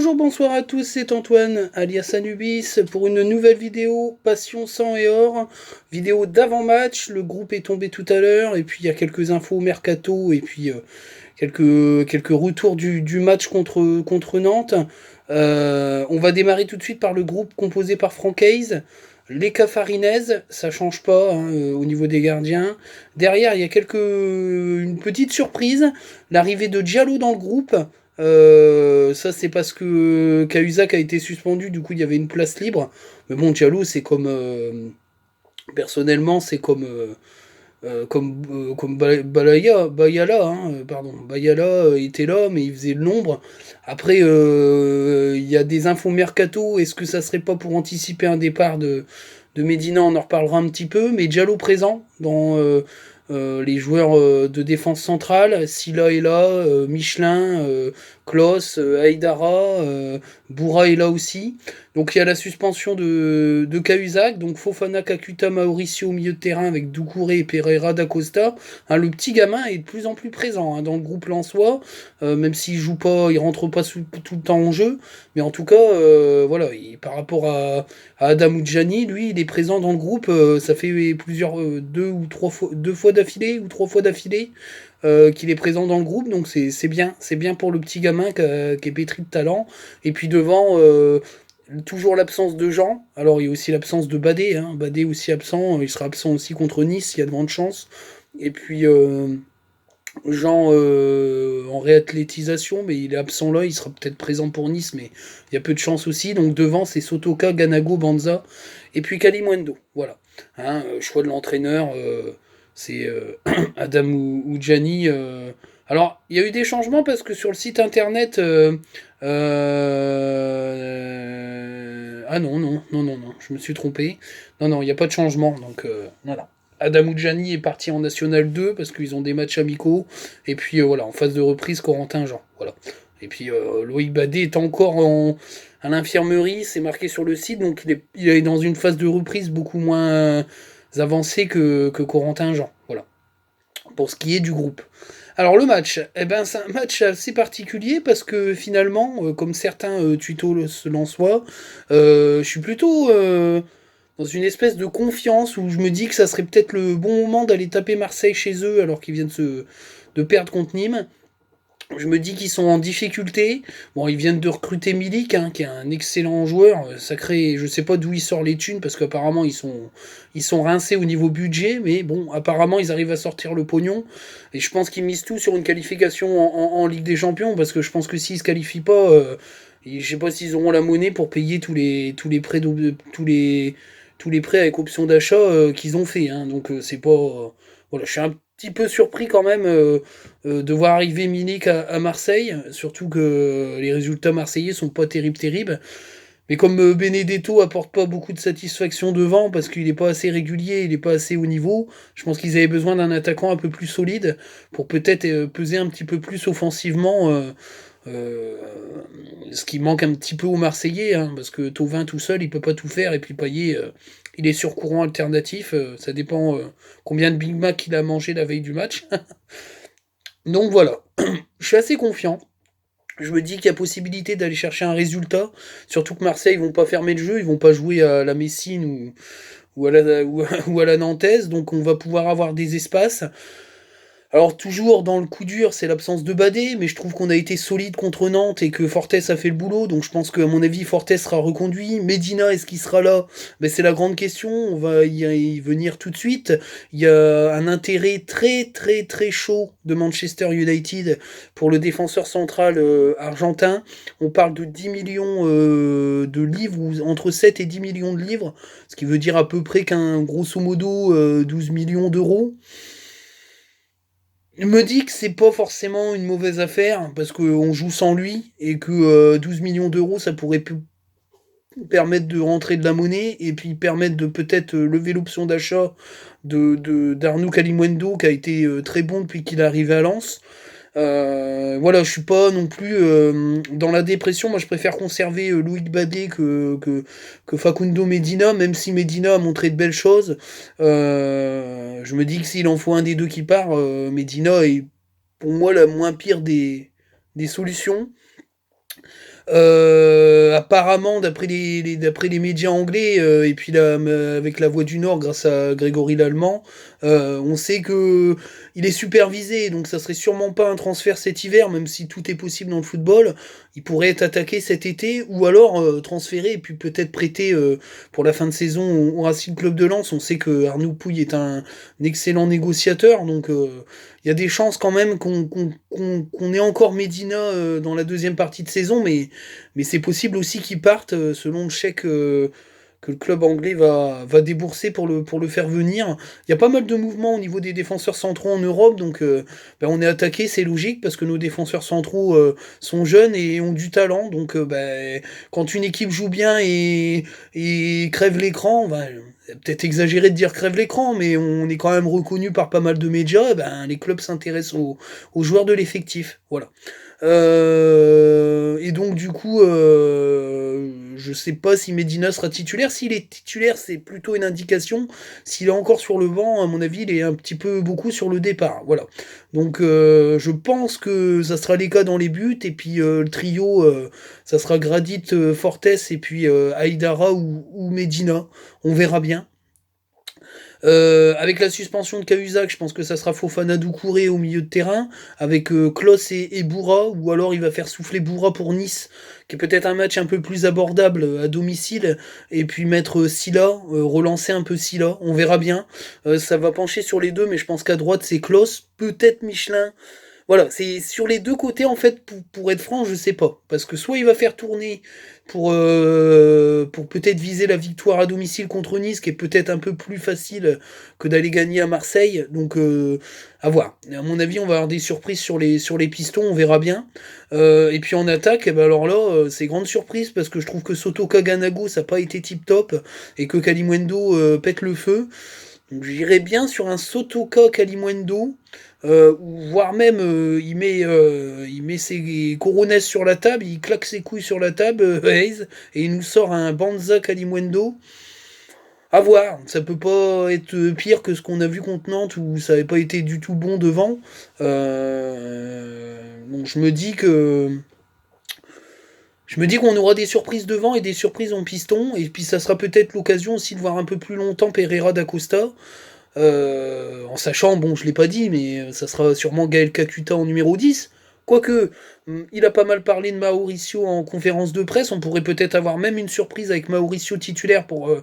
Bonjour, bonsoir à tous, c'est Antoine, alias Anubis, pour une nouvelle vidéo Passion, sang et or, vidéo d'avant-match. Le groupe est tombé tout à l'heure, et puis il y a quelques infos mercato, et puis quelques retours du match contre Nantes. On va démarrer tout de suite par le groupe composé par Francaise, les Cafarinaises, ça change pas hein, au niveau des gardiens. Derrière, il y a une petite surprise, l'arrivée de Diallo dans le groupe. Ça, c'est parce que Cahuzac a été suspendu, du coup, il y avait une place libre. Mais bon, Diallo, c'est comme. Personnellement, c'est comme Bayala, hein, pardon. Bayala était là, mais il faisait de l'ombre. Après, il y a des infos mercato. Est-ce que ça serait pas pour anticiper un départ de Medina? On en reparlera un petit peu. Mais Diallo présent dans les joueurs de défense centrale. Silla est là, Michelin, Klos, Aïdara, Boura est là aussi. Donc il y a la suspension de Cahuzac, donc Fofana, Kakuta, Mauricio au milieu de terrain avec Doucouré et Pereira d'Acosta. Hein, le petit gamin est de plus en plus présent hein, dans le groupe lensois, même s'il joue pas, il rentre pas tout le temps en jeu, mais en tout cas, voilà, par rapport à Adam Oudjani, lui, il est présent dans le groupe, ça fait deux fois d'affilée ou trois fois d'affilée. Qu'il est présent dans le groupe, donc c'est bien pour le petit gamin qui est pétri de talent. Et puis devant, toujours l'absence de Jean. Alors il y a aussi l'absence de Badé. Hein. Badé aussi absent. Il sera absent aussi contre Nice. Il y a de grandes chances. Et puis Jean en réathlétisation, mais il est absent là. Il sera peut-être présent pour Nice, mais il y a peu de chance aussi. Donc devant c'est Sotoka, Ganago, Banza et puis Kalimundo. Voilà. Hein, choix de l'entraîneur. C'est Adam Oudjani. Alors, il y a eu des changements parce que sur le site internet. Ah non, non, non, non, non, je me suis trompé. Non, non, il n'y a pas de changement. Donc, voilà. Adam Oudjani est parti en National 2 parce qu'ils ont des matchs amicaux. Et puis, voilà, en phase de reprise, Corentin Jean. Voilà. Et puis, Loïc Badé est encore à l'infirmerie, c'est marqué sur le site. Donc, il est dans une phase de reprise beaucoup moins avancée que Corentin Jean. Voilà. Pour ce qui est du groupe. Alors le match, eh ben, c'est un match assez particulier parce que finalement, comme certains tutos se lensoient, je suis plutôt dans une espèce de confiance où je me dis que ça serait peut-être le bon moment d'aller taper Marseille chez eux alors qu'ils viennent de perdre contre Nîmes. Je me dis qu'ils sont en difficulté. Bon, ils viennent de recruter Milik, hein, qui est un excellent joueur. Sacré, je sais pas d'où il sort les thunes, parce qu'apparemment ils sont rincés au niveau budget, mais bon, apparemment ils arrivent à sortir le pognon. Et je pense qu'ils misent tout sur une qualification en Ligue des Champions, parce que je pense que s'ils se qualifient pas, je sais pas s'ils auront la monnaie pour payer tous les prêts avec option d'achat qu'ils ont fait. Hein. Donc c'est pas. Voilà, je suis un petit peu surpris quand même de voir arriver Milik à Marseille, surtout que les résultats marseillais sont pas terribles. Mais comme Benedetto apporte pas beaucoup de satisfaction devant parce qu'il n'est pas assez régulier, il n'est pas assez haut niveau, je pense qu'ils avaient besoin d'un attaquant un peu plus solide pour peut-être peser un petit peu plus offensivement. Euh, Ce qui manque un petit peu aux Marseillais, hein, parce que Thauvin tout seul, il peut pas tout faire, et puis Payet, il est sur courant alternatif, ça dépend combien de Big Mac il a mangé la veille du match. Donc voilà, je suis assez confiant. Je me dis qu'il y a possibilité d'aller chercher un résultat, surtout que Marseille ils vont pas fermer le jeu, ils vont pas jouer à la Messine ou à la Nantaise, donc on va pouvoir avoir des espaces. Alors toujours dans le coup dur, c'est l'absence de Badé, mais je trouve qu'on a été solide contre Nantes et que Fortes a fait le boulot, donc je pense qu'à mon avis Fortes sera reconduit. Medina, est-ce qu'il sera là? Ben, c'est la grande question, on va y venir tout de suite. Il y a un intérêt très chaud de Manchester United pour le défenseur central argentin. On parle de 10 millions de livres, ou entre 7 et 10 millions de livres, ce qui veut dire à peu près qu'un grosso modo 12 millions d'euros. Je me dis que c'est pas forcément une mauvaise affaire parce qu'on joue sans lui et que 12 millions d'euros ça pourrait permettre de rentrer de la monnaie et puis permettre de peut-être lever l'option d'achat d'Arnaud Kalimundo qui a été très bon depuis qu'il est arrivé à Lens. Voilà, je suis pas non plus dans la dépression. Moi, je préfère conserver Loïc Badé que Facundo Medina, même si Medina a montré de belles choses. Je me dis que s'il en faut un des deux qui part, Medina est pour moi la moins pire des solutions. Apparemment, d'après les médias anglais, et puis avec la Voix du Nord, grâce à Grégory Lallemand, on sait que il est supervisé, donc ça serait sûrement pas un transfert cet hiver, même si tout est possible dans le football. Il pourrait être attaqué cet été, ou alors transféré, et puis peut-être prêté pour la fin de saison au Racing Club de Lens. On sait que Arnaud Pouille est un excellent négociateur, donc il y a des chances quand même qu'on ait encore Medina dans la deuxième partie de saison, mais c'est possible aussi qu'il parte selon le chèque que le club anglais va débourser pour le faire venir. Il y a pas mal de mouvements au niveau des défenseurs centraux en Europe, donc on est attaqué, c'est logique, parce que nos défenseurs centraux sont jeunes et ont du talent, donc quand une équipe joue bien et crève l'écran, peut-être exagéré de dire crève l'écran, mais on est quand même reconnu par pas mal de médias, les clubs s'intéressent aux joueurs de l'effectif. Voilà. Et donc du coup, je sais pas si Medina sera titulaire. S'il est titulaire, c'est plutôt une indication. S'il est encore sur le banc, à mon avis, il est un petit peu beaucoup sur le départ. Voilà. Donc je pense que ça sera les cas dans les buts. Et puis le trio, ça sera Gradit, Fortes et puis Aïdara ou Medina. On verra bien. Avec la suspension de Cahuzac, je pense que ça sera Fofana Doucouré au milieu de terrain, avec Klos et Boura, ou alors il va faire souffler Boura pour Nice, qui est peut-être un match un peu plus abordable à domicile, et puis mettre Silla, relancer un peu Silla, on verra bien. Ça va pencher sur les deux, mais je pense qu'à droite c'est Klos, peut-être Michelin. Voilà, c'est sur les deux côtés, en fait, pour être franc, je sais pas. Parce que soit il va faire tourner pour peut-être viser la victoire à domicile contre Nice, qui est peut-être un peu plus facile que d'aller gagner à Marseille. Donc, à voir. À mon avis, on va avoir des surprises sur les pistons, on verra bien. Et puis en attaque, alors là, c'est grande surprise, parce que je trouve que Soto Kaganago, ça n'a pas été tip-top, et que Kalimundo pète le feu. Donc j'irais bien sur un Sotoka Kalimundo, voire même il met ses coronesses sur la table, il claque ses couilles sur la table, Hayes, et il nous sort un Banza Kalimundo. À voir, ça peut pas être pire que ce qu'on a vu contre Nantes où ça avait pas été du tout bon devant. Donc je me dis qu'on aura des surprises devant et des surprises en piston, et puis ça sera peut-être l'occasion aussi de voir un peu plus longtemps Pereira da Costa, en sachant, bon, je l'ai pas dit, mais ça sera sûrement Gaël Kakuta en numéro 10. Quoique, il a pas mal parlé de Mauricio en conférence de presse, on pourrait peut-être avoir même une surprise avec Mauricio titulaire pour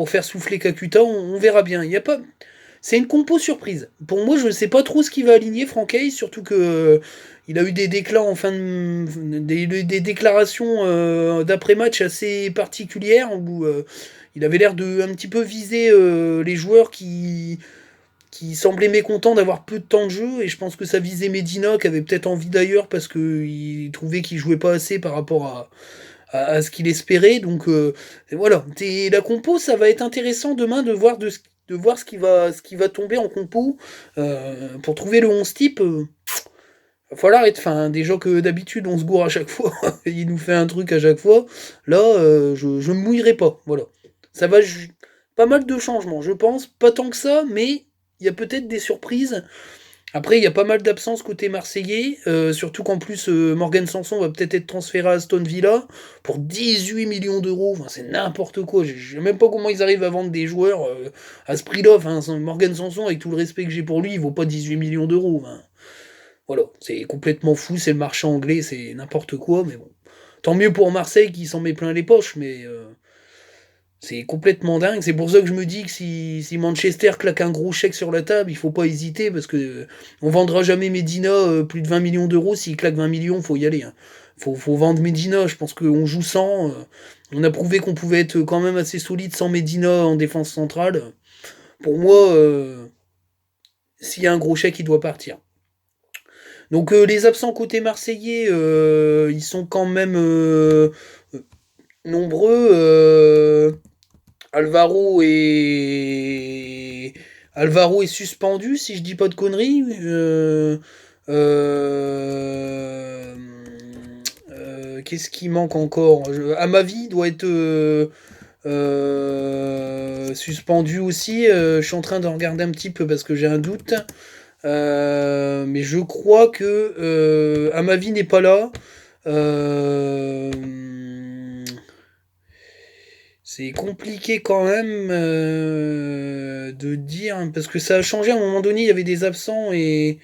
faire souffler Kakuta, on verra bien. Il y a pas... C'est une compo surprise. Pour moi, je ne sais pas trop ce qu'il va aligner, Franck, surtout que il a eu des déclats en fin de des déclarations d'après-match assez particulières où il avait l'air de un petit peu viser les joueurs qui semblaient mécontents d'avoir peu de temps de jeu, et je pense que ça visait Medina qui avait peut-être envie d'ailleurs parce qu'il trouvait qu'il jouait pas assez par rapport à ce qu'il espérait. Donc voilà, la compo, ça va être intéressant demain de voir ce qui va tomber en compo pour trouver le 11 type. Va falloir être fin. Déjà que d'habitude on se gourre à chaque fois, il nous fait un truc à chaque fois. Là, je me mouillerai pas. Voilà. Ça va pas mal de changements, je pense. Pas tant que ça, mais il y a peut-être des surprises. Après, il y a pas mal d'absences côté marseillais, surtout qu'en plus, Morgan Sanson va peut-être être transféré à Aston Villa pour 18 millions d'euros. Enfin, c'est n'importe quoi. Je sais même pas comment ils arrivent à vendre des joueurs à ce prix-là. Enfin, Morgan Sanson, avec tout le respect que j'ai pour lui, il vaut pas 18 millions d'euros. Enfin, voilà, c'est complètement fou. C'est le marché anglais, c'est n'importe quoi. Mais bon, tant mieux pour Marseille qui s'en met plein les poches. Mais c'est complètement dingue. C'est pour ça que je me dis que si Manchester claque un gros chèque sur la table, il faut pas hésiter parce que on vendra jamais Medina plus de 20 millions d'euros. S'il claque 20 millions, faut y aller, hein. Faut vendre Medina. Je pense qu'on joue sans. On a prouvé qu'on pouvait être quand même assez solide sans Medina en défense centrale. Pour moi, s'il y a un gros chèque, il doit partir. Donc les absents côté marseillais, ils sont quand même nombreux. Alvaro est... Alvaro est suspendu, si je dis pas de conneries. Qu'est-ce qui manque encore? Amavi doit être suspendu aussi. Je suis en train de regarder un petit peu parce que j'ai un doute. Mais je crois que Amavi n'est pas là. Euh, c'est compliqué quand même de dire, hein, parce que ça a changé à un moment donné, il y avait des absents et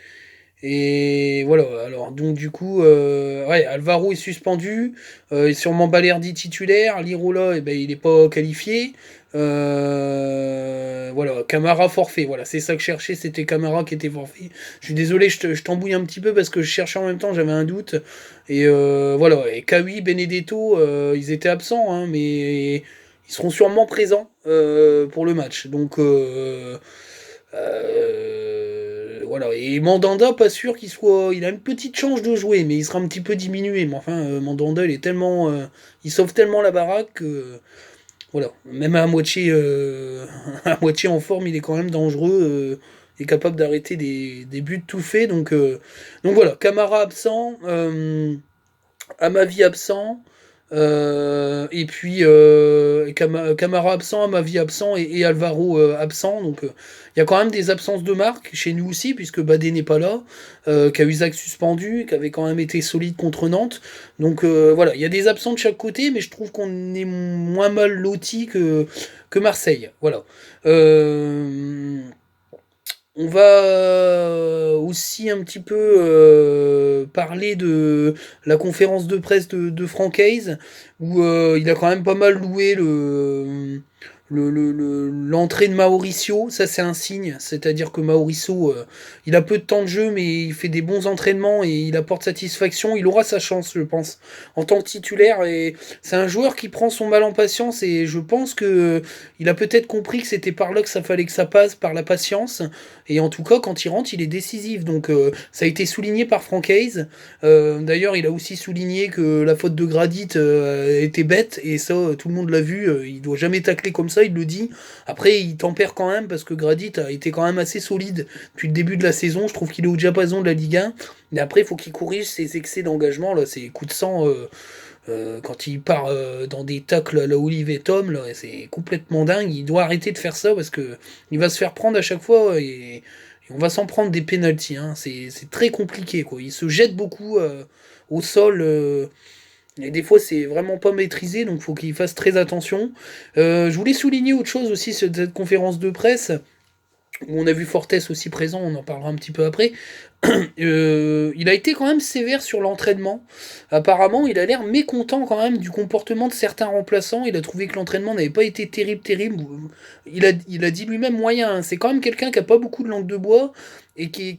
voilà. Alors donc du coup, ouais, Alvaro est suspendu, et sûrement Balerdi titulaire, Lirola, eh ben, il n'est pas qualifié. Voilà, Camara forfait, voilà, c'est ça que je cherchais, c'était Camara qui était forfait. Je suis désolé, je t'embrouille un petit peu parce que je cherchais en même temps, j'avais un doute. Et voilà, et Kawi, Benedetto, ils étaient absents, hein, mais ils seront sûrement présents pour le match. Donc voilà. Et Mandanda, pas sûr qu'il soit. Il a une petite chance de jouer, mais il sera un petit peu diminué. Mais enfin, Mandanda, il est tellement. Il sauve tellement la baraque que. Voilà. Même à moitié, à moitié en forme, il est quand même dangereux. Il est capable d'arrêter des buts tout faits. Donc voilà. Camara absent. Amavi absent. Et puis Camara absent, Amavi absent et Alvaro absent. Donc il y a quand même des absences de marque chez nous aussi, puisque Badé n'est pas là, Cahuzac suspendu, qui avait quand même été solide contre Nantes. Donc voilà, il y a des absents de chaque côté, mais je trouve qu'on est moins mal loti que Marseille. Voilà. Euh, on va aussi un petit peu parler de la conférence de presse de Francaise, où il a quand même pas mal loué l'entrée de Mauricio. Ça, c'est un signe, c'est-à-dire que Mauricio, il a peu de temps de jeu, mais il fait des bons entraînements et il apporte satisfaction. Il aura sa chance, je pense, en tant que titulaire. Et c'est un joueur qui prend son mal en patience, et je pense que il a peut-être compris que c'était par là que ça fallait que ça passe, par la patience. Et en tout cas, quand il rentre, il est décisif. Donc ça a été souligné par Franck Hayes. D'ailleurs, il a aussi souligné que la faute de Gradit était bête. Et ça, tout le monde l'a vu. Il doit jamais tacler comme ça, il le dit. Après, il tempère quand même parce que Gradit a été quand même assez solide depuis le début de la saison. Je trouve qu'il est au diapason de la Ligue 1. Mais après, il faut qu'il corrige ses excès d'engagement, là, ses coups de sang. Quand il part dans des tacles à la Olivier Tom, là, c'est complètement dingue. Il doit arrêter de faire ça parce que il va se faire prendre à chaque fois et on va s'en prendre des pénaltys. Hein. C'est très compliqué, quoi. Il se jette beaucoup au sol. Et des fois, c'est vraiment pas maîtrisé, donc faut qu'il fasse très attention. Je voulais souligner autre chose aussi sur cette conférence de presse, où on a vu Fortes aussi présent, on en parlera un petit peu après. Il a été quand même sévère sur l'entraînement. Apparemment, il a l'air mécontent quand même du comportement de certains remplaçants. Il a trouvé que l'entraînement n'avait pas été terrible, terrible. Il a dit lui-même moyen, hein. C'est quand même quelqu'un qui a pas beaucoup de langue de bois et qui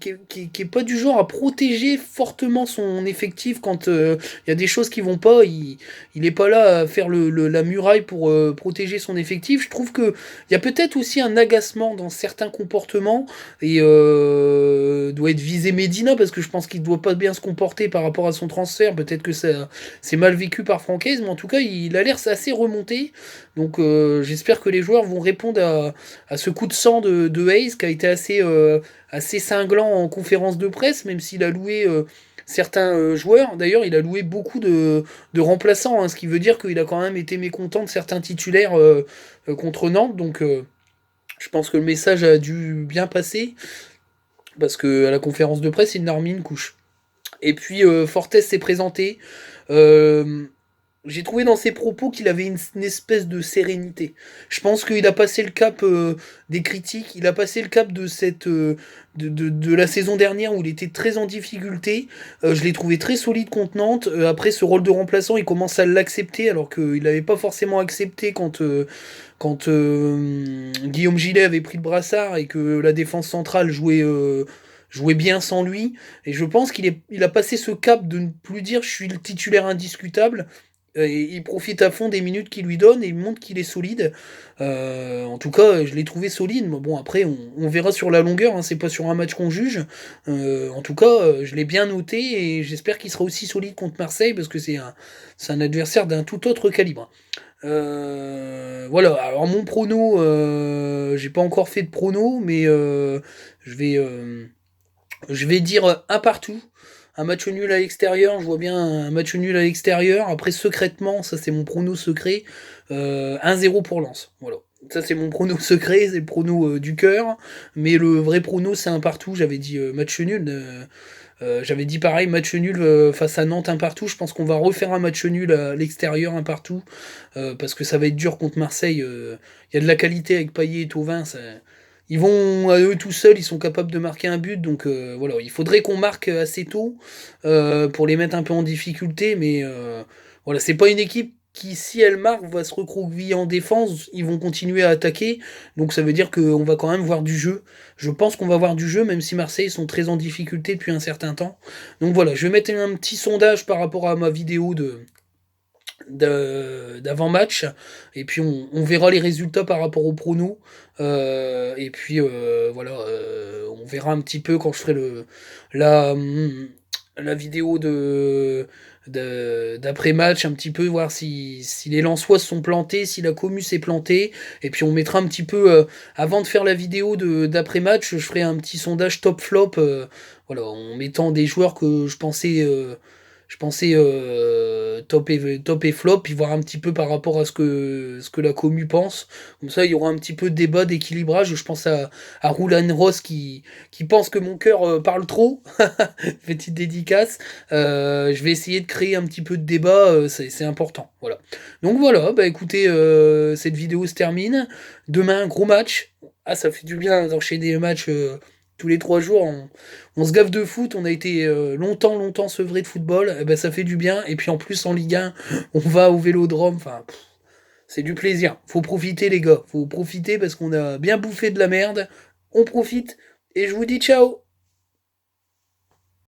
est pas du genre à protéger fortement son effectif quand il y a des choses qui vont pas. Il est pas là à faire la muraille pour protéger son effectif. Je trouve que il y a peut-être aussi un agacement dans certains comportements et doit être visé Medina parce que je pense qu'il doit pas bien se comporter par rapport à son transfert. Peut-être que ça c'est mal vécu par Francaise, mais en tout cas il a l'air assez remonté. Donc j'espère que les joueurs vont répondre à ce coup de sang de Hayes qui a été assez cinglant en conférence de presse, même s'il a loué certains joueurs. D'ailleurs, il a loué beaucoup de remplaçants, hein, ce qui veut dire qu'il a quand même été mécontent de certains titulaires contre Nantes. Donc je pense que le message a dû bien passer parce que à la conférence de presse, il n'a remis une couche. Et puis Fortes s'est présenté. Euh, j'ai trouvé dans ses propos qu'il avait une espèce de sérénité. Je pense qu'il a passé le cap des critiques, il a passé le cap de de la saison dernière où il était très en difficulté. Je l'ai trouvé très solide contre Nantes. Après ce rôle de remplaçant, il commence à l'accepter alors qu'il n'avait pas forcément accepté quand Guillaume Gillet avait pris le brassard et que la défense centrale jouait bien sans lui. Et je pense il a passé ce cap de ne plus dire je suis le titulaire indiscutable. Et il profite à fond des minutes qu'il lui donne et il montre qu'il est solide. En tout cas, je l'ai trouvé solide. Mais bon, après, on verra sur la longueur. Hein, c'est pas sur un match qu'on juge. En tout cas, je l'ai bien noté et j'espère qu'il sera aussi solide contre Marseille parce que c'est un adversaire d'un tout autre calibre. Voilà, alors mon prono, j'ai pas encore fait de prono, mais je vais, euh, je vais dire un partout. Un match nul à l'extérieur, je vois bien un match nul à l'extérieur. Après, secrètement, ça c'est mon prono secret, 1-0 pour Lens. Voilà. Ça c'est mon prono secret, c'est le prono du cœur. Mais le vrai prono c'est un partout. J'avais dit match nul. J'avais dit pareil, match nul face à Nantes un partout. Je pense qu'on va refaire un match nul à l'extérieur un partout, parce que ça va être dur contre Marseille. Il y a de la qualité avec Payet et Thauvin. Ils vont à eux tout seuls, ils sont capables de marquer un but. Donc voilà, il faudrait qu'on marque assez tôt pour les mettre un peu en difficulté. Mais voilà, c'est pas une équipe qui, si elle marque, va se recroqueviller en défense. Ils vont continuer à attaquer. Donc ça veut dire qu'on va quand même voir du jeu. Je pense qu'on va voir du jeu, même si Marseille sont très en difficulté depuis un certain temps. Donc voilà, je vais mettre un petit sondage par rapport à ma vidéo d'avant-match, et puis on verra les résultats par rapport au pronos, et puis voilà, on verra un petit peu quand je ferai la, la vidéo d'après-match, un petit peu voir si les Lensois se sont plantés, si la commu s'est plantée, et puis on mettra un petit peu, avant de faire la vidéo d'après-match, je ferai un petit sondage top-flop, voilà, en mettant des joueurs que je pensais top et flop, puis voir un petit peu par rapport à ce que la commu pense. Comme ça, il y aura un petit peu de débat, d'équilibrage. Je pense à Roland Ross qui pense que mon cœur parle trop. Petite dédicace. Je vais essayer de créer un petit peu de débat, c'est important. Voilà. Donc voilà, bah écoutez, cette vidéo se termine. Demain, gros match. Ah, ça fait du bien d'enchaîner les matchs tous les 3 jours. On se gave de foot, on a été longtemps sevré de football, eh ben, ça fait du bien. Et puis en plus en Ligue 1, on va au Vélodrome, enfin, c'est du plaisir. Faut profiter les gars, faut profiter parce qu'on a bien bouffé de la merde. On profite et je vous dis ciao.